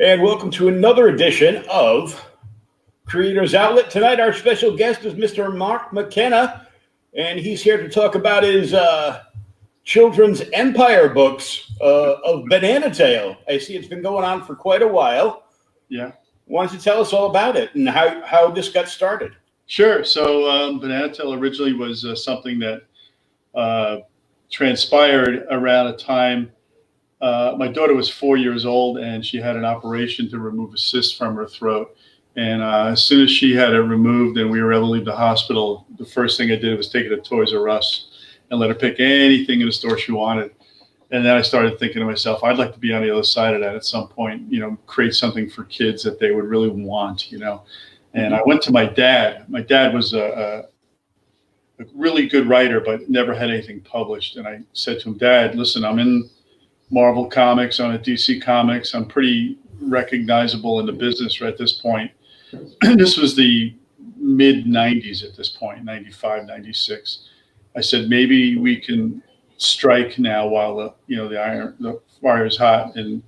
And welcome to another edition of Creators Outlet. Tonight, our special guest is Mr. Mark McKenna, and he's here to talk about his children's empire books of Banana Tale. I see it's been going on for quite a while. Yeah. Why don't you tell us all about it and how this got started? Sure. So Banana Tale originally was something that transpired around a time. My daughter was 4 years old, and she had an operation to remove a cyst from her throat. And as soon as she had it removed and we were able to leave the hospital, the first thing I did was take her to Toys R Us and let her pick anything in the store she wanted. And then I started thinking to myself, I'd like to be on the other side of that at some point, create something for kids that they would really want, And I went to my dad. My dad was a really good writer, but never had anything published. And I said to him, Dad, listen, I'm in Marvel Comics, I'm at DC Comics. I'm pretty recognizable in the business right at this point. This was the mid 90s at this point, 95, 96. I said, maybe we can strike now while the fire is hot and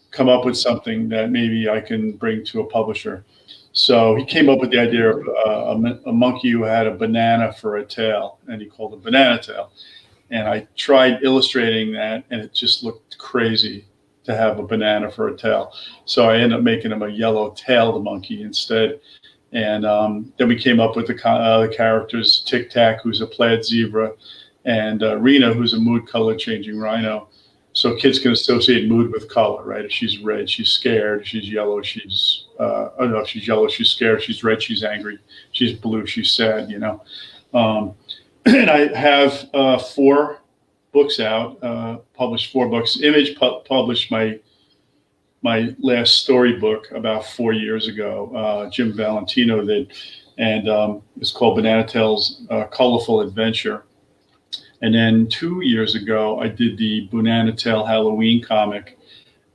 come up with something that maybe I can bring to a publisher. So he came up with the idea of a monkey who had a banana for a tail, and he called it Banana Tail. And I tried illustrating that, and it just looked crazy to have a banana for a tail. So I ended up making him a yellow-tailed monkey instead. And then we came up with the characters, Tic Tac, who's a plaid zebra, and Rena, who's a mood color changing rhino. So kids can associate mood with color, right? If she's red, she's scared. If she's yellow, she's if she's yellow, she's scared. She's red, she's angry. She's blue, she's sad. And I have 4 books out. Published 4 books. Image published my last storybook about 4 years ago. Jim Valentino did, and it's called Banana Tale's Colorful Adventure. And then 2 years ago, I did the Banana Tale Halloween comic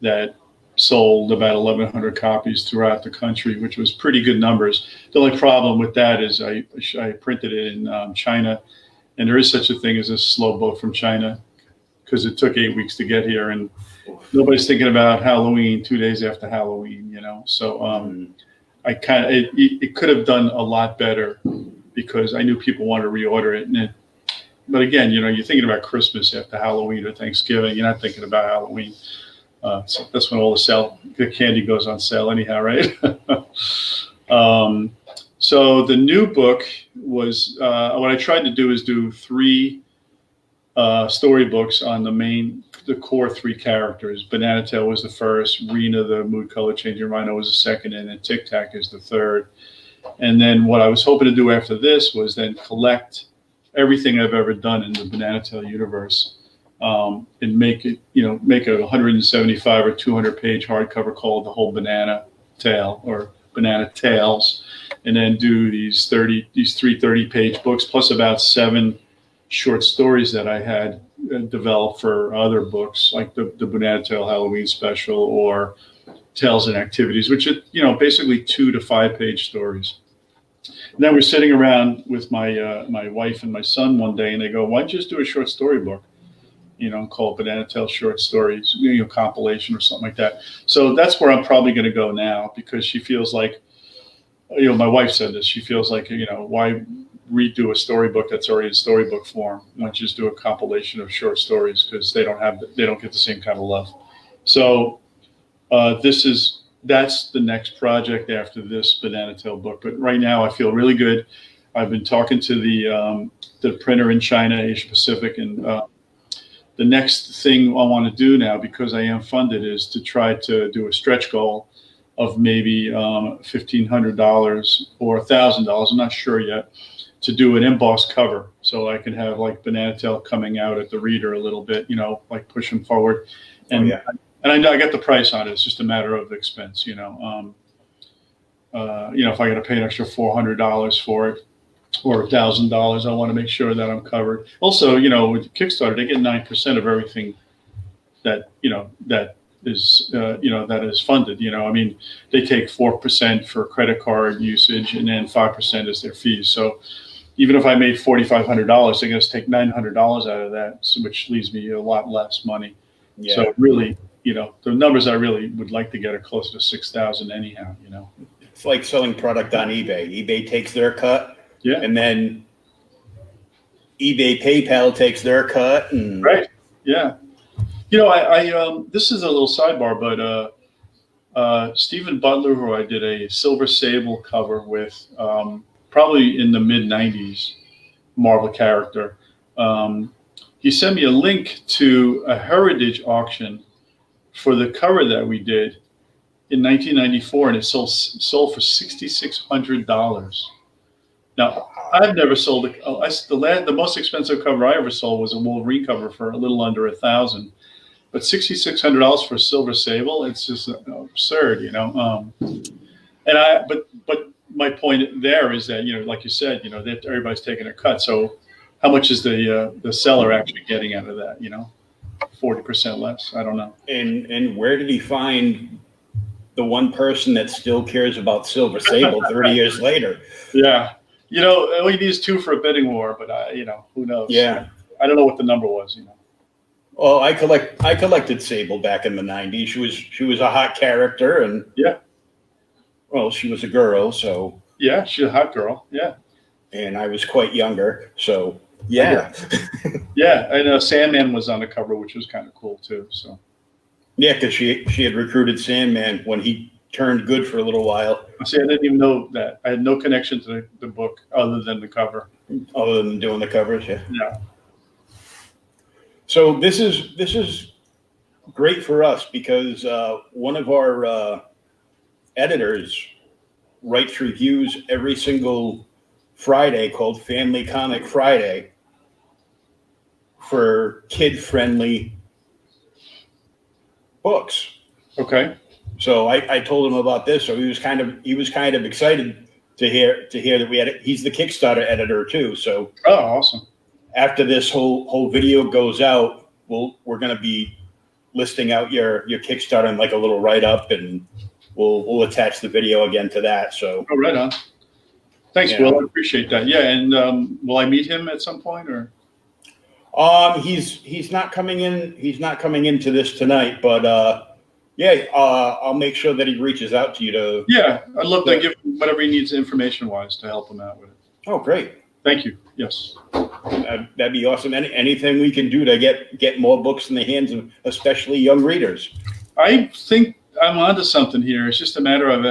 that sold about 1,100 copies throughout the country, which was pretty good numbers. The only problem with that is I printed it in China, and there is such a thing as a slow boat from China because it took 8 weeks to get here, and nobody's thinking about Halloween 2 days after Halloween, So I it could have done a lot better because I knew people wanted to reorder it, but again, you're thinking about Christmas after Halloween or Thanksgiving. You're not thinking about Halloween. So that's when all the candy goes on sale anyhow, right? So the new book was, what I tried to do is do 3 storybooks on the core 3 characters. Banana Tail was the first, Rena, the mood color changing rhino, was the second, and then Tic Tac is the third. And then what I was hoping to do after this was then collect everything I've ever done in the Banana Tale universe, and make it a 175 or 200 page hardcover called The Whole Banana Tale or Banana Tales, and then do these 3 30-page books plus about 7 short stories that I had developed for other books, like the Banana Tale Halloween special or Tales and Activities, which are basically 2 to 5 page stories. And then we're sitting around with my wife and my son one day, and they go, "Why don't you just do a short story book, called Banana Tale Short Stories, compilation or something like that?" So that's where I'm probably going to go now, because she feels like, my wife said this. She feels like, why redo a storybook that's already in storybook form? Why don't you just do a compilation of short stories, because they don't get the same kind of love. So that's the next project after this Banana Tale book. But right now I feel really good. I've been talking to the printer in China, Asia Pacific, and the next thing I want to do now, because I am funded, is to try to do a stretch goal of maybe $1,500 or $1,000. I'm not sure yet, to do an embossed cover, so I can have like Banana Tale coming out at the reader a little bit, like pushing forward. And And I know I got the price on it. It's just a matter of expense, if I got to pay an extra $400 for it or $1,000, I want to make sure that I'm covered. Also, with Kickstarter, they get 9% of everything that is funded. They take 4% for credit card usage, and then 5% is their fees. So even if I made $4,500, they're going to take $900 out of that, which leaves me a lot less money. Yeah. So really, the numbers I really would like to get are closer to 6,000 anyhow. It's like selling product on eBay. eBay takes their cut, Yeah. and then eBay, PayPal takes their cut, and Right. Yeah. This is a little sidebar, but Stephen Butler, who I did a Silver Sable cover with, probably in the mid '90s, Marvel character. He sent me a link to a heritage auction for the cover that we did in 1994, and it sold for $6,600. Now, I've never sold the most expensive cover I ever sold was a Wolverine cover for a little under $1,000, but $6,600 for a Silver Sable, it's just absurd, But my point there is that, like you said, that everybody's taking a cut. So how much is the seller actually getting out of that? 40% less. I don't know. And where did he find the one person that still cares about Silver Sable 30 years later? Yeah. All you need is two for a bidding war, but who knows? Yeah. I don't know what the number was, Well, I collected Sable back in the '90s. She was a hot character, and yeah. Well, she was a girl, so yeah, she's a hot girl. Yeah. And I was quite younger, so yeah. Yeah, I know Sandman was on the cover, which was kind of cool too. So yeah, because she had recruited Sandman when he turned good for a little while. See, I didn't even know that. I had no connection to the book other than the cover. Other than doing the covers, yeah. Yeah. So this is great for us because one of our editors writes reviews every single Friday called Family Comic Friday for kid-friendly books. Okay. So I told him about this. So he was kind of excited to hear that he's the Kickstarter editor too. So awesome. After this whole video goes out, we're going to be listing out your Kickstarter and like a little write up, and we'll attach the video again to that. So right on. Thanks, Will. I appreciate that. Yeah, and will I meet him at some point or? He's not coming in. He's not coming into this tonight, but I'll make sure that he reaches out to you to. Yeah, I'd love to give him whatever he needs information wise to help him out with it. Oh, great. Thank you. Yes. That'd be awesome. Anything we can do to get more books in the hands of especially young readers. I think I'm onto something here. It's just a matter of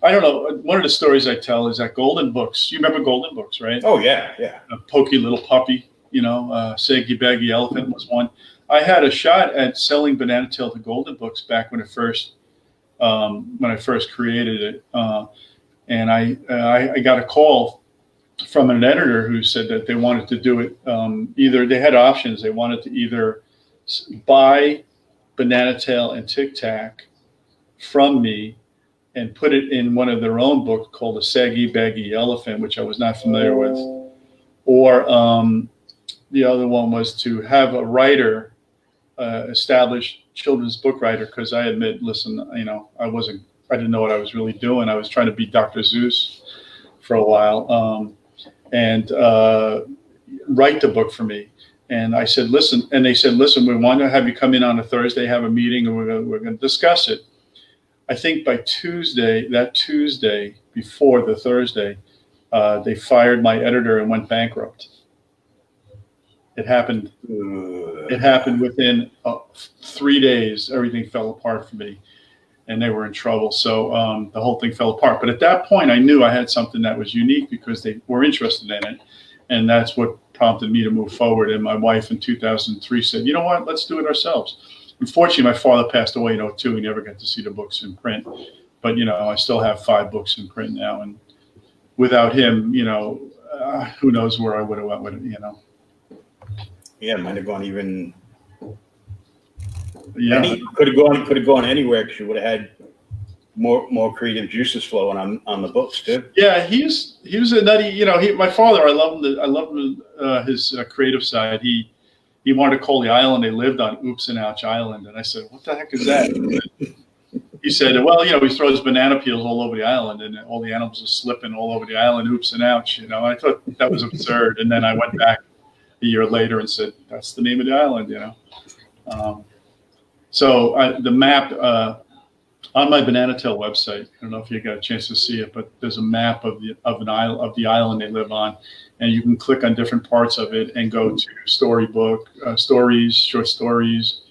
I don't know. One of the stories I tell is that Golden Books. You remember Golden Books, right? Oh yeah, yeah. A pokey little puppy, Saggy Baggy Elephant was one. I had a shot at selling Banana Tail to Golden Books back when I first created it, and I got a call from an editor who said that they wanted to do it. Either they had options. They wanted to either buy Banana Tail and Tic Tac from me and put it in one of their own books called A Saggy Baggy Elephant, which I was not familiar with, or the other one was to have a writer, established children's book writer, because I admit, listen, I didn't know what I was really doing. I was trying to be Dr. Seuss for a while, and write the book for me. And I said, listen, and they said, listen, we want to have you come in on a Thursday, have a meeting, and we're going to discuss it. I think by that Tuesday before the Thursday, they fired my editor and went bankrupt. It happened. It happened within 3 days. Everything fell apart for me, and they were in trouble. So the whole thing fell apart. But at that point, I knew I had something that was unique because they were interested in it, and that's what prompted me to move forward. And my wife in 2003 said, "You know what? Let's do it ourselves." Unfortunately, my father passed away in 2002. We never got to see the books in print, but I still have 5 books in print now, and without him, who knows where I would have went with it, Yeah, it might have gone even. Yeah, could have gone anywhere because you would have had more creative juices flowing on the books too. Yeah, he was a nutty. My father. I loved his creative side. He wanted to call the island they lived on Oops and Ouch Island, and I said, "What the heck is that?" He said, "Well, he throws banana peels all over the island, and all the animals are slipping all over the island. Oops and ouch." I thought that was absurd, and then I went back a year later and said, "That's the name of the island." So the map on my Banana Tail website, I don't know if you got a chance to see it, but there's a map of the island they live on, and you can click on different parts of it and go to storybook, stories, short stories,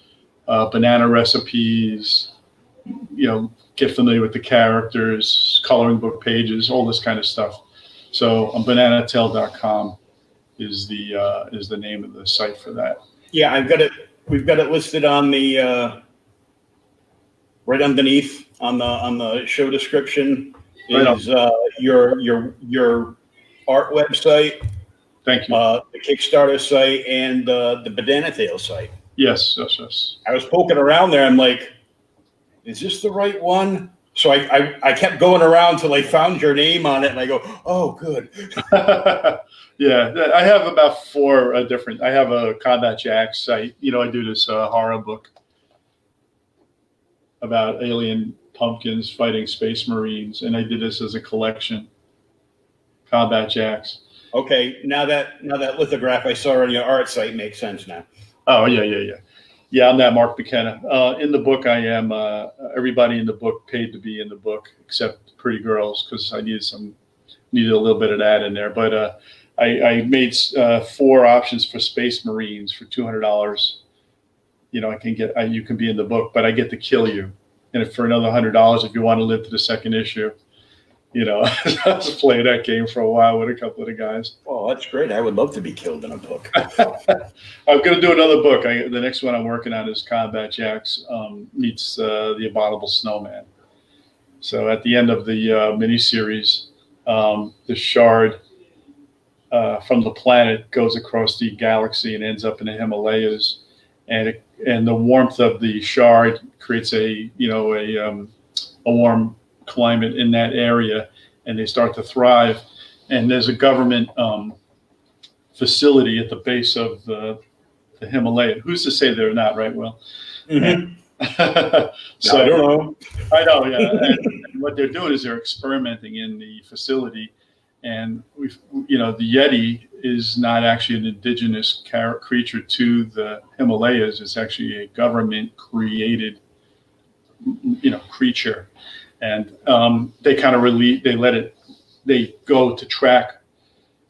banana recipes. Get familiar with the characters, coloring book pages, all this kind of stuff. So bananatail.com is the name of the site for that. Yeah, I've got it. We've got it listed on the right underneath on the show description is your art website. Thank you. The Kickstarter site and the Banana Tail site. Yes. I was poking around there. I'm like, is this the right one? So I kept going around till I found your name on it, and I go, oh, good. Yeah, I have about 4 different. I have a Combat Jack site. I do this horror book about alien pumpkins fighting space marines, and I did this as a collection. Combat Jacks. Okay, now that lithograph I saw on your art site makes sense now. Oh yeah. Yeah, I'm that Mark McKenna. In the book, I am everybody in the book paid to be in the book except Pretty Girls because I needed a little bit of that in there. But I made 4 options for Space Marines for $200. You can be in the book, but I get to kill you, and for another $100 if you want to live to the second issue. I was playing that game for a while with a couple of the guys. Oh, that's great. I would love to be killed in a book. I'm going to do another book. The next one I'm working on is Combat Jacks meets the Abominable Snowman. So at the end of the miniseries, the shard from the planet goes across the galaxy and ends up in the Himalayas, and the warmth of the shard creates a warm climate in that area, and they start to thrive. And there's a government facility at the base of the Himalaya. Who's to say they're not, right, Will? Mm-hmm. So I don't know. I know, yeah. And what they're doing is they're experimenting in the facility, and the Yeti is not actually an indigenous creature to the Himalayas. It's actually a government created, creature. And they kind of they go to track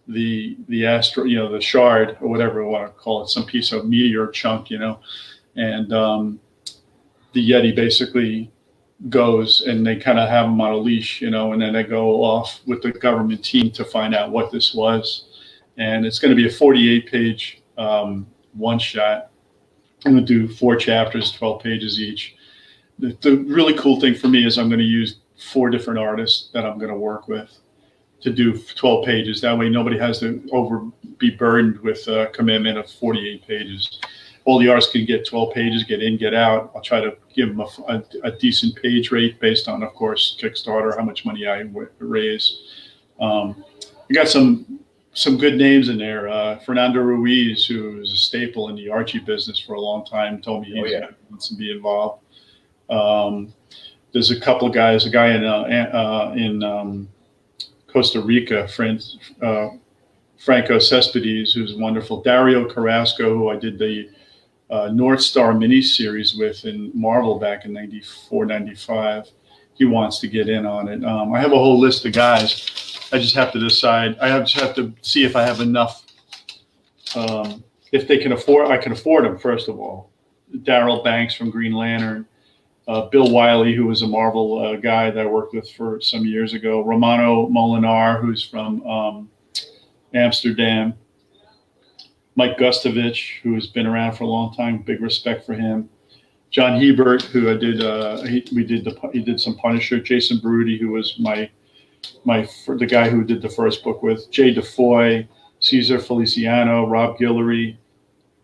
the the shard or whatever we want to call it, some piece of meteor chunk, and the Yeti basically goes and they kind of have them on a leash, and then they go off with the government team to find out what this was. And it's going to be a 48-page one shot. I'm going to do 4 chapters, 12 pages each. The really cool thing for me is I'm going to use 4 different artists that I'm going to work with to do 12 pages. That way nobody has to be burdened with a commitment of 48 pages. All the artists can get 12 pages, get in, get out. I'll try to give them a decent page rate based on, of course, Kickstarter, how much money I raise. I got some good names in there. Fernando Ruiz, who is a staple in the Archie business for a long time, told me he wants to be involved. There's a couple of guys, a guy in Costa Rica, Franco Cespedes, who's wonderful. Dario Carrasco, who I did the North Star miniseries with in Marvel back in 94, 95. He wants to get in on it. I have a whole list of guys. I just have to decide. I just have to see if I have enough. If they can afford, I can afford them, first of all. Darryl Banks from Green Lantern. Bill Wiley, who was a Marvel guy that I worked with for some years ago. Romano Molinar, who's from Amsterdam. Mike Gustovich, who has been around for a long time. Big respect for him. John Hebert, who I did. He did some Punisher. Jason Brody, who was the guy who did the first book with. Jay DeFoy, Cesar Feliciano, Rob Guillory,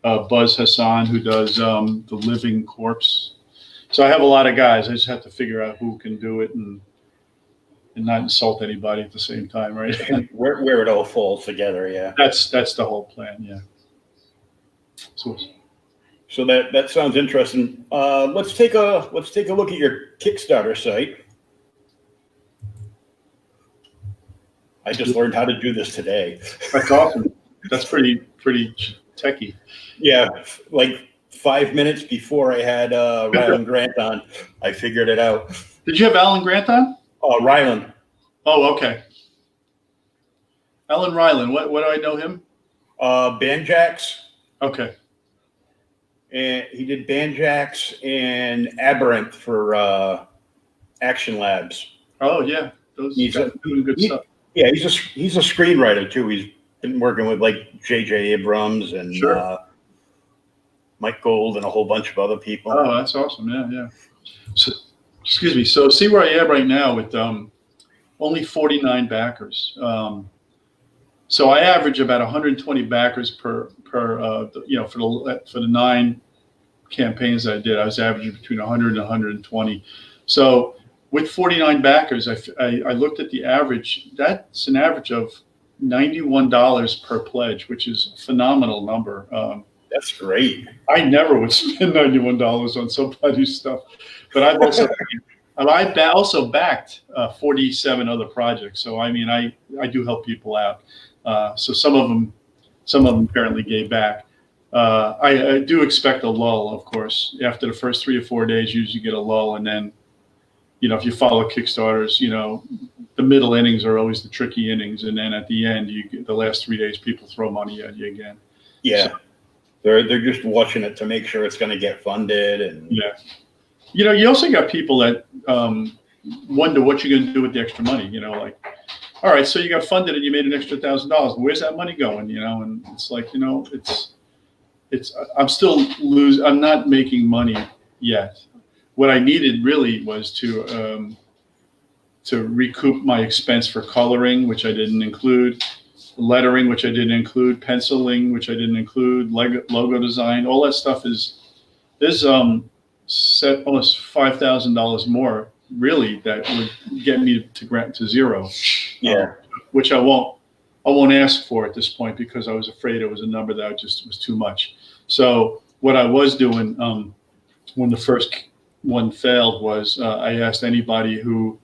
Buzz Hassan, who does The Living Corpse. So I have a lot of guys. I just have to figure out who can do it and not insult anybody at the same time, right? And where it all falls together, yeah. That's the whole plan, yeah. So that sounds interesting. Let's take a look at your Kickstarter site. I just learned how to do this today. That's awesome. That's pretty techie. Yeah, like 5 minutes before I had Ryland Grant on. I figured it out. Did you have Alan Grant on? Ryland. Oh, okay. Alan Ryland. What do I know him? Banjax. Okay. And he did Banjax and Aberrant for Action Labs. Oh yeah, those guys are doing good stuff. Yeah, he's a screenwriter too. He's been working with like J.J. Abrams and Mike Gold and a whole bunch of other people. Oh, that's awesome. Yeah. So, excuse me. So see where I am right now with only 49 backers. So I average about 120 backers per for the 9 campaigns I did. I was averaging between 100 and 120. So with 49 backers, I looked at the average. That's an average of $91 per pledge, which is a phenomenal number. That's great. I never would spend $91 on somebody's stuff, but I've also backed 47 other projects. So I mean, I do help people out. So some of them apparently gave back. I do expect a lull, of course. After the first 3 or 4 days, you usually get a lull, and then, if you follow Kickstarters, the middle innings are always the tricky innings, and then at the end, the last 3 days, people throw money at you again. Yeah, so, they're just watching it to make sure it's going to get funded, and yeah. You also got people that wonder what you're going to do with the extra money. Like, all right, so you got funded and you made an extra $1,000. Where's that money going? And it's like, I'm still I'm not making money yet. What I needed really was to recoup my expense for coloring, which I didn't include, lettering, which I didn't include, penciling, which I didn't include, logo design. All that stuff is set almost $5,000 more, really, that would get me to zero. Yeah, which I won't ask for at this point, because I was afraid it was a number that was too much. So what I was doing when the first one failed was I asked anybody who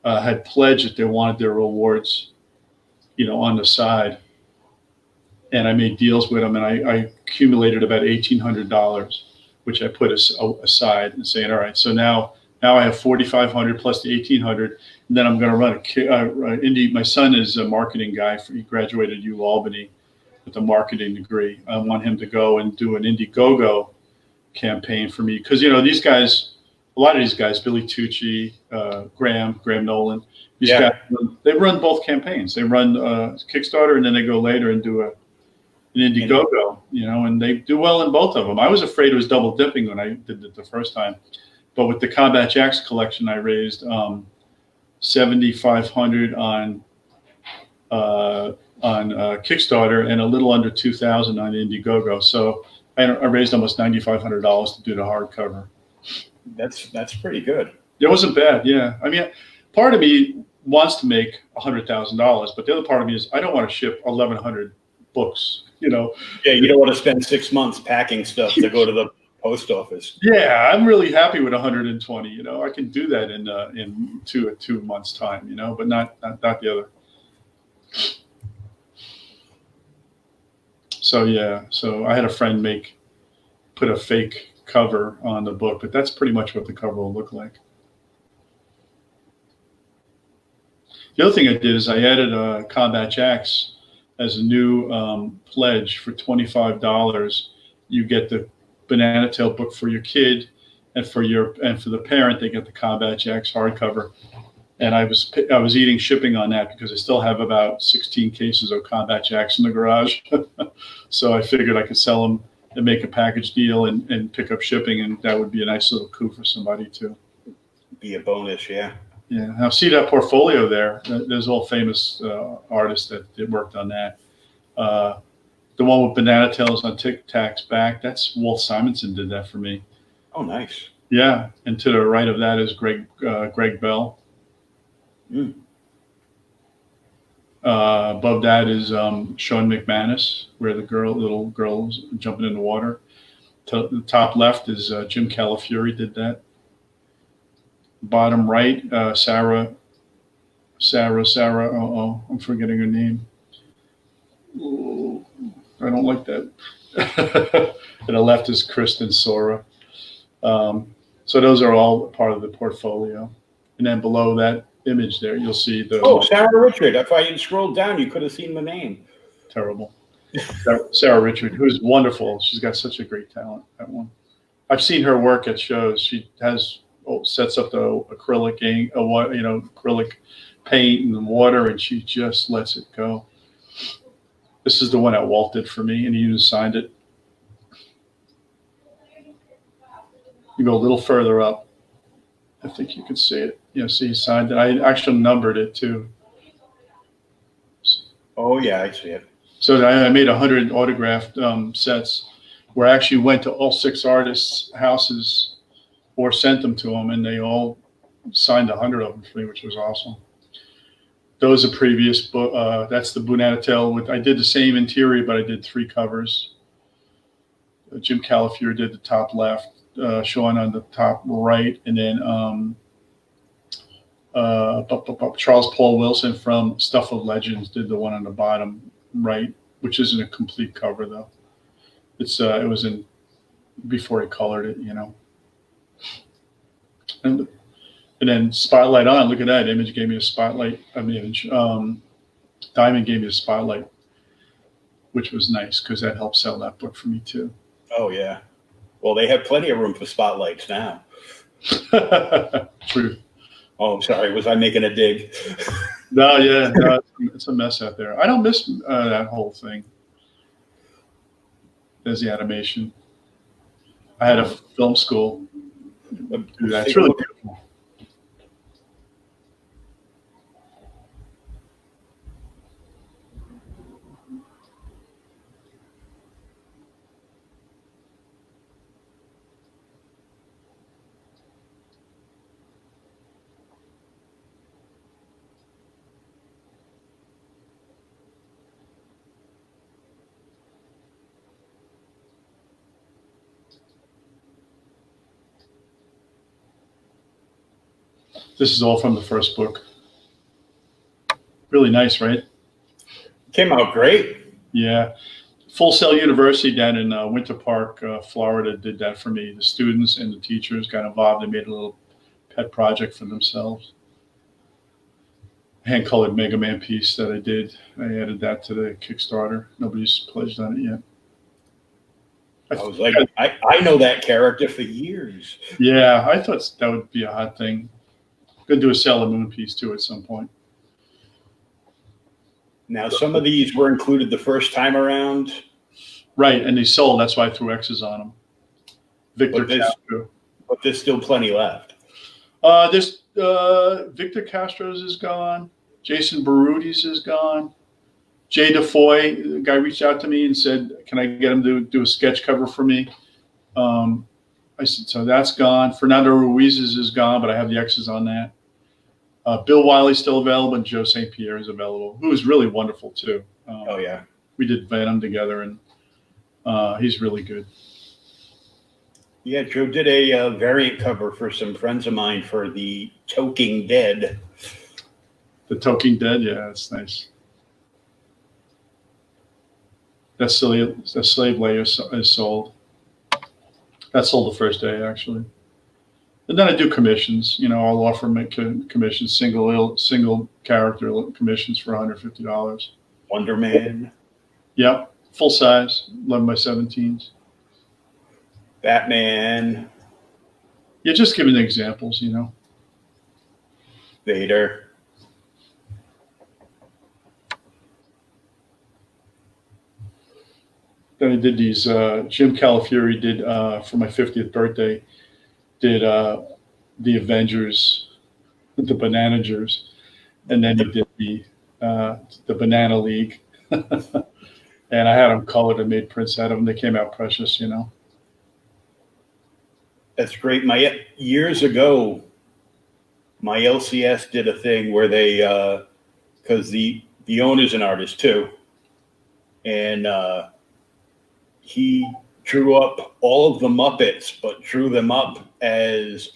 had pledged that they wanted their rewards, on the side, and I made deals with them, and I accumulated about $1,800, which I put aside and saying, all right, so now I have $4,500 plus the $1,800, and then I'm going to run indie. My son is a marketing guy. He graduated at Albany with a marketing degree. I want him to go and do an Indiegogo campaign for me, because these guys, a lot of these guys, Billy Tucci, Graham Nolan, these guys, they run both campaigns. They run Kickstarter, and then they go later and do an Indiegogo, and they do well in both of them. I was afraid it was double dipping when I did it the first time, but with the Combat Jacks collection, I raised $7,500 on Kickstarter and a little under $2,000 on Indiegogo. So I raised almost $9,500 to do the hardcover. That's pretty good. It wasn't bad. Yeah, I mean, part of me wants to make $100,000, but the other part of me is I don't want to ship 1,100 books. Yeah, you don't want to spend 6 months packing stuff to go to the post office. Yeah, I'm really happy with 120. I can do that in 2 months' time. But not the other. So yeah, so I had a friend put a fake cover on the book, but that's pretty much what the cover will look like. The other thing I did is I added Combat Jacks as a new pledge for $25. You get the Banana Tail book for your kid, and for the parent, they get the Combat Jacks hardcover. And I was eating shipping on that, because I still have about 16 cases of Combat Jacks in the garage. So I figured I could sell them and make a package deal and pick up shipping, and that would be a nice little coup for somebody too. Be a bonus, yeah. Yeah. Now see that portfolio there? There's all famous artists that worked on that. The one with Banana Tails on Tic Tac's back, that's Walt Simonson did that for me. Oh, nice. Yeah, and to the right of that is Greg Bell. Mm. Above that is Sean McManus, where the little girl's jumping in the water. To the top left is Jim Calafiore did that. Bottom right, Sarah. I'm forgetting her name. Ooh, I don't like that. And the left is Kristen Sora. So those are all part of the portfolio. And then below that image there, you'll see the Oh, Sarah Richard. If I had scrolled down, you could have seen the name. terrible Sarah Richard, who's wonderful. She's got such a great talent. That one. I've seen her work at shows. She sets up the acrylic ink, acrylic paint and water, and she just lets it go. This is the one that Walt did for me, and he even signed it. You go a little further up. I think you can see it. See, he signed it. I actually numbered it too. Oh yeah, I see it. So I made 100 autographed sets, where I actually went to all 6 artists' houses or sent them to them, and they all signed 100 of them for me, which was awesome. Those are previous book. That's the Bunatatel. I did the same interior, but I did 3 covers. Jim Calafiore did the top left, Sean on the top right, and then Charles Paul Wilson from Stuff of Legends did the one on the bottom right, which isn't a complete cover though. It was in before he colored it, And then Spotlight on. Look at that image. Gave me a spotlight. Diamond gave me a spotlight, which was nice because that helped sell that book for me too. Oh yeah. Well, they have plenty of room for spotlights now. True. Oh, sorry. Was I making a dig? No, it's a mess out there. I don't miss that whole thing. There's the animation. I had a film school do that. It's really beautiful. This is all from the first book. Really nice, right? Came out great. Yeah. Full Sail University down in Winter Park, Florida did that for me. The students and the teachers got involved and made a little pet project for themselves. Hand-colored Mega Man piece that I did. I added that to the Kickstarter. Nobody's pledged on it yet. I was like, I know that character for years. Yeah, I thought that would be a hot thing. Going to do a Sailor Moon piece too at some point. Now, some of these were included the first time around. Right, and they sold. That's why I threw X's on them. Victor Castro. But there's still plenty left. There's Victor Castro's is gone. Jason Baruti's is gone. Jay DeFoy, the guy reached out to me and said, can I get him to do a sketch cover for me? I said, so that's gone. Fernando Ruiz's is gone, but I have the X's on that. Bill Wiley's still available, and Joe St. Pierre is available, who is really wonderful too. Oh yeah. We did Venom together, and he's really good. Yeah, Joe did a variant cover for some friends of mine for the Talking Dead. The Talking Dead, yeah, that's nice. That Slave Layer is sold. That sold the first day, actually. And then I do commissions. I'll offer commissions, single character commissions for $150. Wonder Man. Yep, full size, 11 by 17s. Batman. Yeah, just giving examples, Vader. Then I did these. Jim Calafiore did for my 50th birthday. Did the Avengers, the Bananagers, and then he did the Banana League. And I had them colored and made prints out of them. They came out precious, That's great. Years ago, my LCS did a thing where they, because the owner's an artist too, and he drew up all of the Muppets, but drew them up as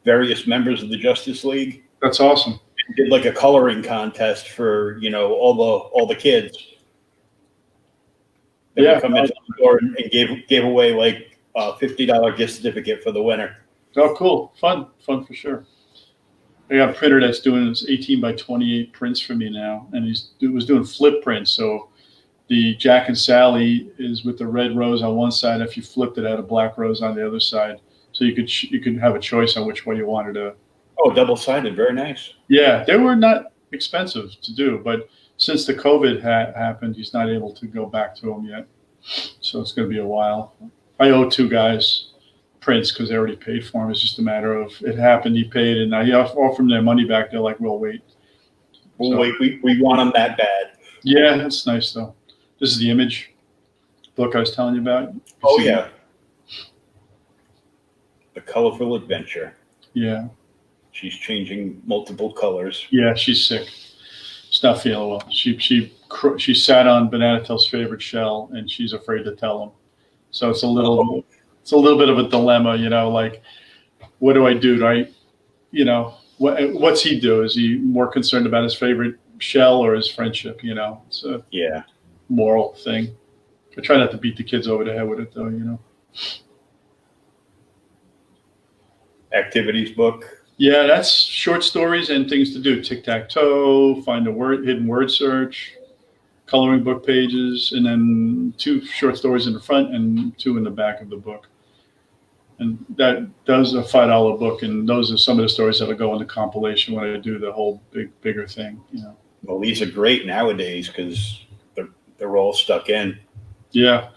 various members of the Justice League. That's awesome. He did like a coloring contest for all the kids. They would come into the store and gave away like a $50 gift certificate for the winner. Oh, cool. Fun for sure. I got a printer that's doing this 18 by 28 prints for me now, and he was doing flip prints. So the Jack and Sally is with the red rose on one side. If you flipped it, it had a black rose on the other side. So you could have a choice on which one you wanted to. Oh, double-sided. Very nice. Yeah, they were not expensive to do, but since the COVID happened, he's not able to go back to them yet. So it's going to be a while. I owe two guys prints because they already paid for them. It's just a matter of it happened, he paid, and I offer them their money back. They're like, we'll wait. Wait. We want them that bad. Yeah, that's nice though. This is the Image book I was telling you about. Oh yeah. The Colorful Adventure. Yeah. She's changing multiple colors. Yeah, she's sick. She's not feeling well. She sat on Bananatel's favorite shell, and she's afraid to tell him. So it's a little bit of a dilemma, like, what do I do? What's he do? Is he more concerned about his favorite shell or his friendship? It's a moral thing. I try not to beat the kids over the head with it, though. Activities book. Yeah, that's short stories and things to do. Tic-tac-toe, find a hidden word search, coloring book pages, and then 2 short stories in the front and 2 in the back of the book. And that does a $5 book, and those are some of the stories that'll go in the compilation when I do the whole bigger thing. Well, these are great nowadays because they're all stuck in. Yeah,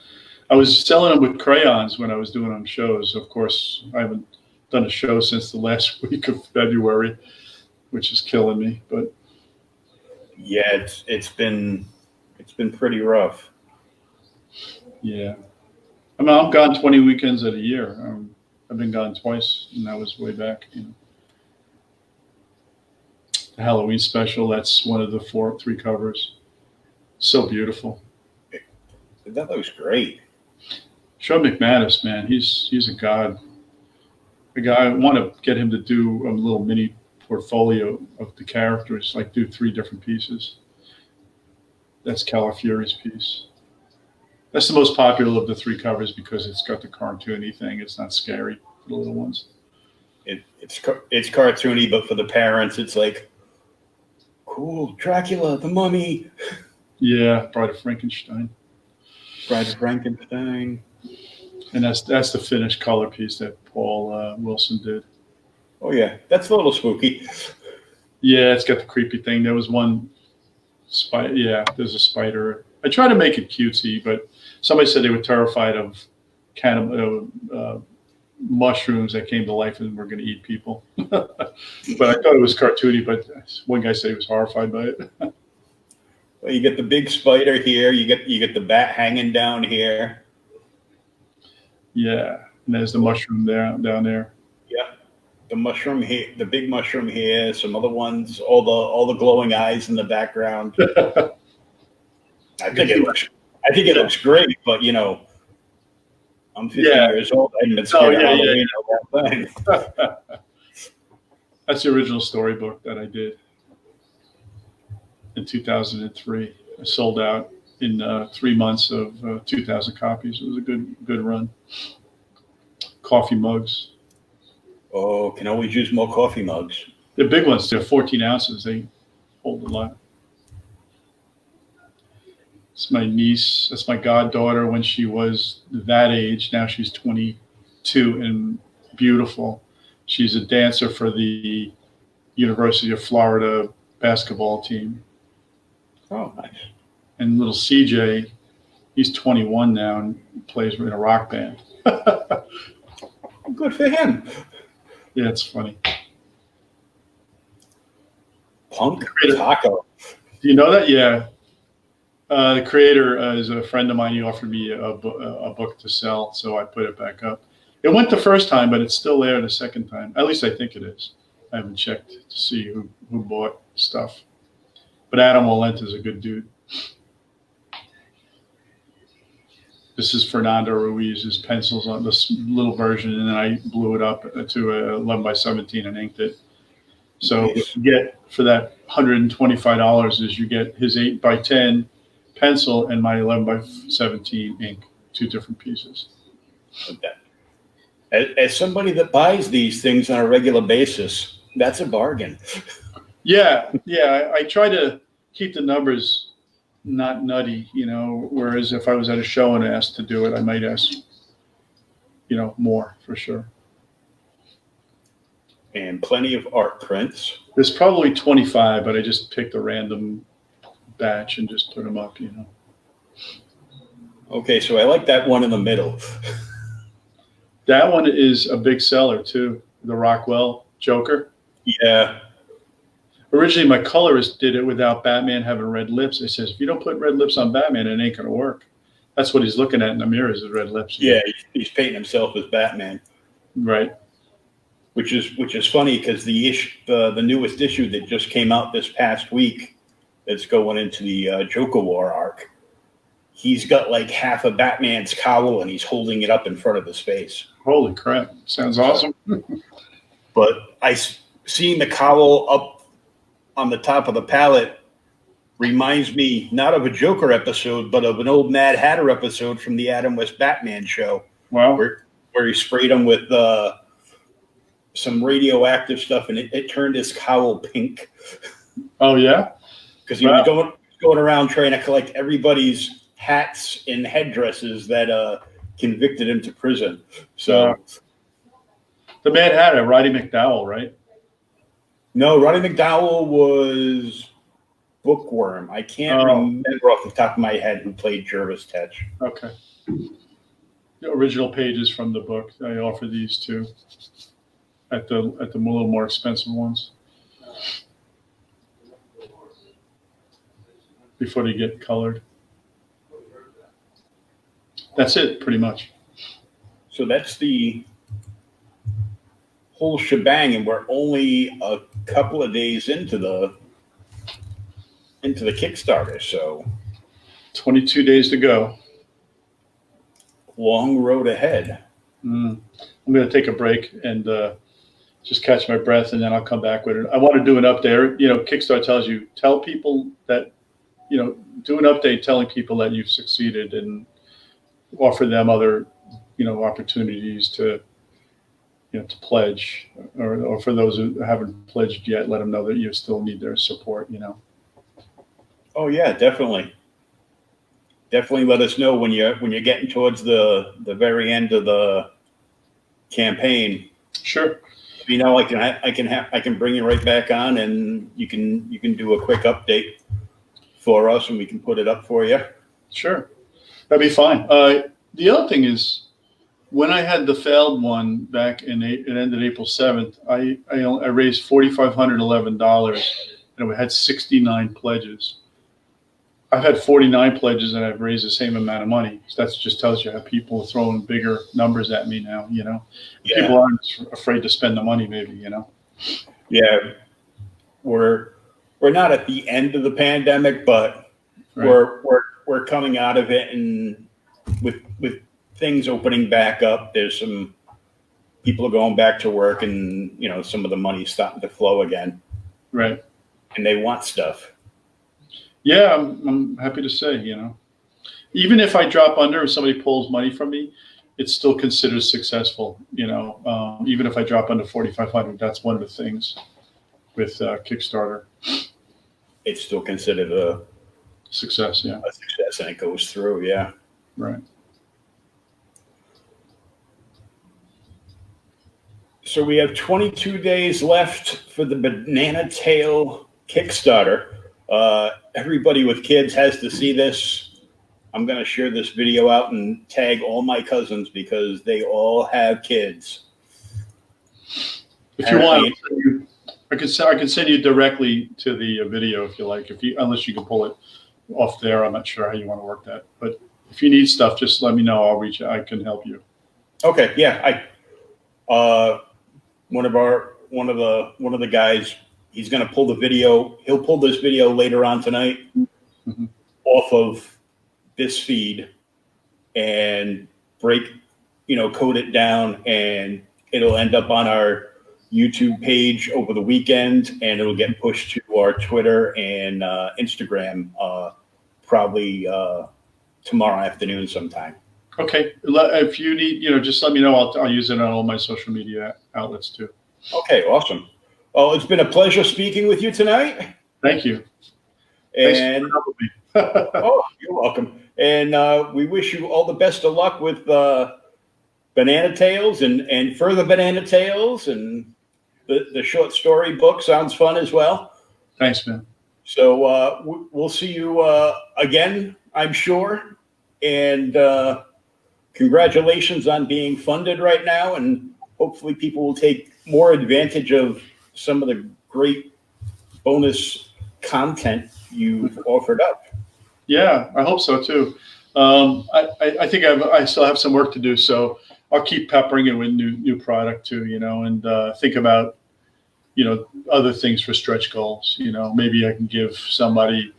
I was selling them with crayons when I was doing them shows. Of course, I haven't done a show since the last week of February, which is killing me. But yeah, it's been pretty rough. Yeah, I mean, I'm gone 20 weekends of the year. I've been gone twice, and that was way back. The Halloween special. That's one of the 3 covers. So beautiful. That looks great. Sean McManus, man, he's a god. The guy, I want to get him to do a little mini portfolio of the characters, like do 3 different pieces. That's Calafury's piece. That's the most popular of the 3 covers because it's got the cartoony thing. It's not scary for the little ones. It's cartoony, but for the parents, it's like, cool, Dracula, the Mummy. Yeah, Bride of Frankenstein. Bride of Frankenstein. And that's the finished color piece that Paul Wilson did. Oh yeah, that's a little spooky. Yeah, it's got the creepy thing. There was one spider. Yeah, there's a spider. I try to make it cutesy, but somebody said they were terrified of mushrooms that came to life and were going to eat people. But I thought it was cartoony. But one guy said he was horrified by it. Well, you get the big spider here. You get the bat hanging down here. Yeah, and there's the mushroom down there. Yeah, the mushroom here, the big mushroom here. Some other ones. All the glowing eyes in the background. I think it looks great, but I'm 50 years old. I haven't been scared of Halloween or that thing. That's the original storybook that I did in 2003. I sold out in 3 months of 2,000 copies. It was a good run. Coffee mugs. Oh, can always use more coffee mugs. They're big ones. They're 14 ounces. They hold a lot. It's my niece. That's my goddaughter when she was that age. Now she's 22 and beautiful. She's a dancer for the University of Florida basketball team. Oh, nice. And little CJ, he's 21 now and plays in a rock band. Good for him. Yeah, it's funny. Punk Taco. Do you know that? Yeah. The creator is a friend of mine. He offered me a book to sell, so I put it back up. It went the first time, but it's still there the second time. At least I think it is. I haven't checked to see who bought stuff. But Adam Walent is a good dude. This is Fernando Ruiz's pencils on this little version, and then I blew it up to 11 by 17 and inked it. So what you get for that $125 is you get his 8 by 10 pencil and my 11 by 17 ink, 2 different pieces. As somebody that buys these things on a regular basis, that's a bargain. Yeah. I try to keep the numbers not nutty, whereas if I was at a show and asked to do it, I might ask, more for sure. And plenty of art prints. There's probably 25, but I just picked a random batch and just put them up, Okay, so I like that one in the middle. That one is a big seller too, the Rockwell Joker. Yeah. Originally, my colorist did it without Batman having red lips. He says, if you don't put red lips on Batman, it ain't going to work. That's what he's looking at in the mirror, is his red lips. Yeah, he's painting himself as Batman. Right. Which is funny because the newest issue that just came out this past week, that's going into the Joker War arc, he's got like half of Batman's cowl and he's holding it up in front of his face. Holy crap. Sounds awesome. But seeing the cowl up on the top of the palette reminds me not of a Joker episode, but of an old Mad Hatter episode from the Adam West Batman show. Wow. Where he sprayed him with some radioactive stuff, and it turned his cowl pink. Oh, yeah? Because he was going around trying to collect everybody's hats and headdresses that convicted him to prison. So the Mad Hatter, Roddy McDowell, right? No, Roddy McDowell was Bookworm. I can't remember off the top of my head who played Jervis Tetch. Okay. The original pages from the book. I offer these too at the little more expensive ones before they get colored. That's it, pretty much. So that's the whole shebang, and we're only a couple of days into the Kickstarter, so 22 days to go. Long road ahead. I'm going to take a break and just catch my breath, and then I'll come back with it. I want to do an update. Kickstarter tells you, tell people that, do an update telling people that you've succeeded and offer them other, opportunities to pledge, or for those who haven't pledged yet, let them know that you still need their support, Oh yeah, definitely. Definitely let us know when you're getting towards the very end of the campaign. Sure. I can bring you right back on, and you can do a quick update for us, and we can put it up for you. Sure. That'd be fine. The other thing is, when I had the failed one back it ended April 7th, I raised $4,511 and we had 69 pledges. I've had 49 pledges and I've raised the same amount of money. So that just tells you how people are throwing bigger numbers at me now, Yeah. People aren't afraid to spend the money, maybe, Yeah. We're not at the end of the pandemic, but right. we're coming out of it, and with things opening back up, there's some people are going back to work, and some of the money's starting to flow again. Right. And they want stuff. Yeah, I'm happy to say, even if I drop under, if somebody pulls money from me, it's still considered successful. Even if I drop under 4,500, that's one of the things with Kickstarter. It's still considered a success. Yeah. A success, and it goes through. Yeah. Right. So we have 22 days left for the Banana Tail Kickstarter. Everybody with kids has to see this. I'm going to share this video out and tag all my cousins because they all have kids. If you want, I can send you directly to the video if you like. Unless you can pull it off there, I'm not sure how you want to work that. But if you need stuff, just let me know. I'll reach out. I can help you. Okay. Yeah. One of the guys, he's going to pull the video. He'll pull this video later on tonight off of this feed and code it down, and it'll end up on our YouTube page over the weekend, and it'll get pushed to our Twitter and Instagram probably tomorrow afternoon sometime. Okay. If you need, just let me know. I'll use it on all my social media outlets too. Okay, awesome. Well, it's been a pleasure speaking with you tonight. Thank you. And Thanks for having me. oh, you're welcome. And we wish you all the best of luck with Banana Tales and further Banana Tales, and the short story book sounds fun as well. Thanks, man. So we'll see you again, I'm sure. And congratulations on being funded right now. And hopefully people will take more advantage of some of the great bonus content you've offered up. Yeah, I hope so too. I think I still have some work to do, so I'll keep peppering it with new product too, and think about, other things for stretch goals. Maybe I can give somebody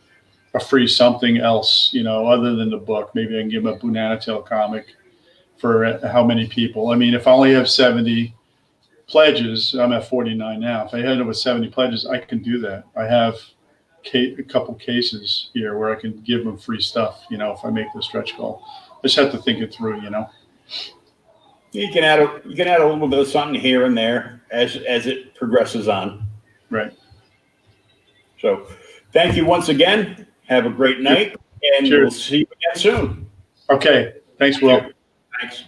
a free something else, other than the book. Maybe I can give them a Banana Tail comic for how many people. I mean, if I only have 70 pledges, I'm at 49 now. If I had over 70 pledges, I can do that. I have a couple cases here where I can give them free stuff, if I make the stretch goal. I just have to think it through, You can add a little bit of something here and there as it progresses on. Right. So thank you once again. Have a great night, and Cheers. we'll see you again soon. Okay. Thanks, Will. Thanks.